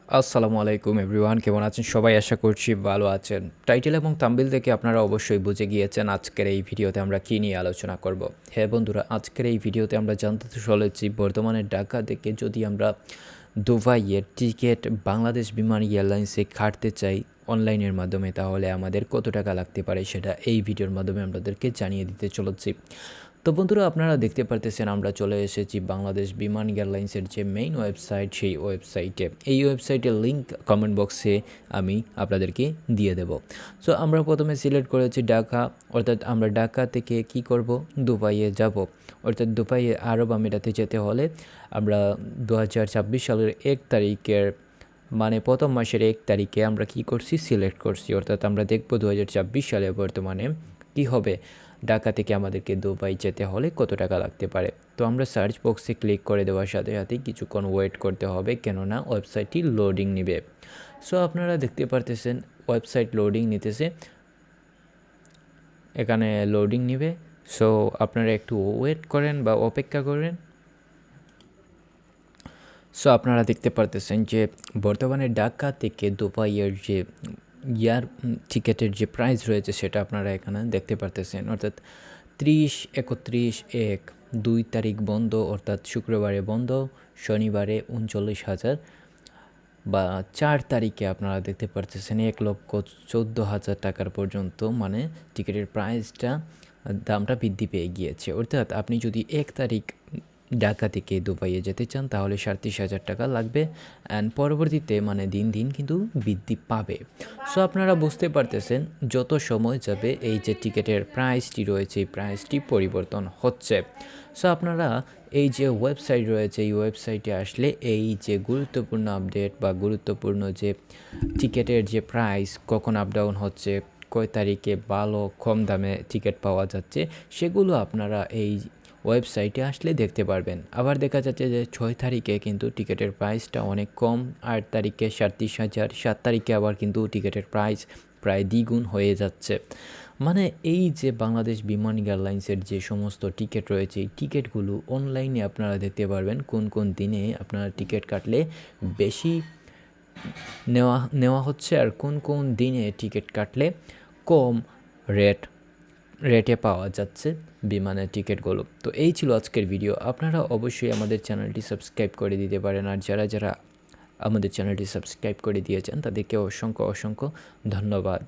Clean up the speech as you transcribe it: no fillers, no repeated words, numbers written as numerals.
আসসালামু আলাইকুম এভরিওয়ান, কেমন আছেন সবাই? আশা করছি ভালো আছেন। টাইটেল এবং থাম্বনেল দেখে আপনারা অবশ্যই বুঝে গিয়েছেন আজকের এই ভিডিওতে আমরা কী নিয়ে আলোচনা করব। হ্যাঁ বন্ধুরা, আজকের এই ভিডিওতে আমরা জানতে চলেছি বর্তমানে ঢাকা থেকে যদি আমরা দুবাইয়ের টিকিট বাংলাদেশ বিমান এয়ারলাইন্সে কাটতে চাই অনলাইনের মাধ্যমে, তাহলে আমাদের কত টাকা লাগতে পারে সেটা এই ভিডিওর মাধ্যমে আপনাদেরকে জানিয়ে দিতে চলেছি। তো বন্ধুরা, আপনারা দেখতে পারতেছেন আমরা চলে এসেছি বাংলাদেশ বিমান এয়ারলাইন্সের যে মেইন ওয়েবসাইট, সেই ওয়েবসাইটে। এই ওয়েবসাইটের লিঙ্ক কমেন্ট বক্সে আমি আপনাদেরকে দিয়ে দেব। সো আমরা প্রথমে সিলেক্ট করেছি ঢাকা, অর্থাৎ আমরা ঢাকা থেকে কি করব, দুবাইয়ে যাব। অর্থাৎ দুবাইয়ে আরব আমিরাতে যেতে হলে আমরা 2026 সালের 1 তারিখের মানে প্রথম মাসের 1 তারিখে আমরা কি করছি, সিলেক্ট করছি। অর্থাৎ আমরা দেখব 2026 সালে বর্তমানে কি হবে, ঢাকা থেকে আমাদেরকে দুবাই যেতে হলে কত টাকা লাগতে পারে। তো আমরা সার্চ বক্সে ক্লিক করে দেওয়ার সাথে সাথেই কিছুক্ষণ ওয়েট করতে হবে, কেননা ওয়েবসাইটটি লোডিং নেবে। সো আপনারা দেখতে পারতেছেন ওয়েবসাইট লোডিং নিতেছে, এখানে লোডিং নেবে। সো আপনারা একটু ওয়েট করেন বা অপেক্ষা করেন। সো আপনারা দেখতে পারতেছেন যে বর্তমানে ঢাকা থেকে দুবাইয়ের যে ইয়ার টিকেটের যে প্রাইস রয়েছে সেটা আপনারা এখানে দেখতে পারতেছেন। অর্থাৎ 30, 31, 1, 2 তারিখ বন্ধ, অর্থাৎ শুক্রবারে বন্ধ, শনিবারে 39,000 বা 4 তারিখে আপনারা দেখতে পারতেছেন 1,14,000 টাকার পর্যন্ত, মানে টিকিটের প্রাইসটা দামটা বৃদ্ধি পেয়ে গিয়েছে। অর্থাৎ আপনি যদি 1 তারিখ ঢাকা থেকে দুবাইয়ে যেতে চান তাহলে 37,000 টাকা লাগবে, অ্যান্ড পরবর্তীতে মানে দিন দিন কিন্তু বৃদ্ধি পাবে। সো আপনারা বুঝতে পারতেছেন যত সময় যাবে এই যে টিকিটের প্রাইসটি রয়েছে এই প্রাইসটি পরিবর্তন হচ্ছে। সো আপনারা এই যে ওয়েবসাইট রয়েছে এই ওয়েবসাইটে আসলে এই যে গুরুত্বপূর্ণ আপডেট বা গুরুত্বপূর্ণ যে টিকিটের যে প্রাইস কখন আপ ডাউন হচ্ছে, কয় তারিখে ভালো কম দামে টিকিট পাওয়া যাচ্ছে, সেগুলো আপনারা এই ওয়েবসাইটে আসলে দেখতে পারবেন। আবার দেখা যাচ্ছে যে 6 তারিখে কিন্তু টিকিটের প্রাইসটা অনেক কম, 8 তারিখে 37,000, 7 তারিখে আবার কিন্তু টিকিটের প্রাইস প্রায় দ্বিগুণ হয়ে যাচ্ছে। মানে এই যে বাংলাদেশ বিমান এয়ারলাইন্সের যে সমস্ত টিকিট রয়েছে এই টিকিটগুলো অনলাইনে আপনারা দেখতে পারবেন কোন কোন দিনে আপনারা টিকিট কাটলে বেশি নেওয়া হচ্ছে আর কোন কোন দিনে টিকিট কাটলে কম রেটে পাওয়া যাচ্ছে বিমানের টিকিটগুলো। তো এই ছিল আজকের ভিডিও। আপনারা অবশ্যই আমাদের চ্যানেলটি সাবস্ক্রাইব করে দিতে পারেন, আর যারা আমাদের চ্যানেলটি সাবস্ক্রাইব করে দিয়েছেন তাদেরকে অসংখ্য ধন্যবাদ।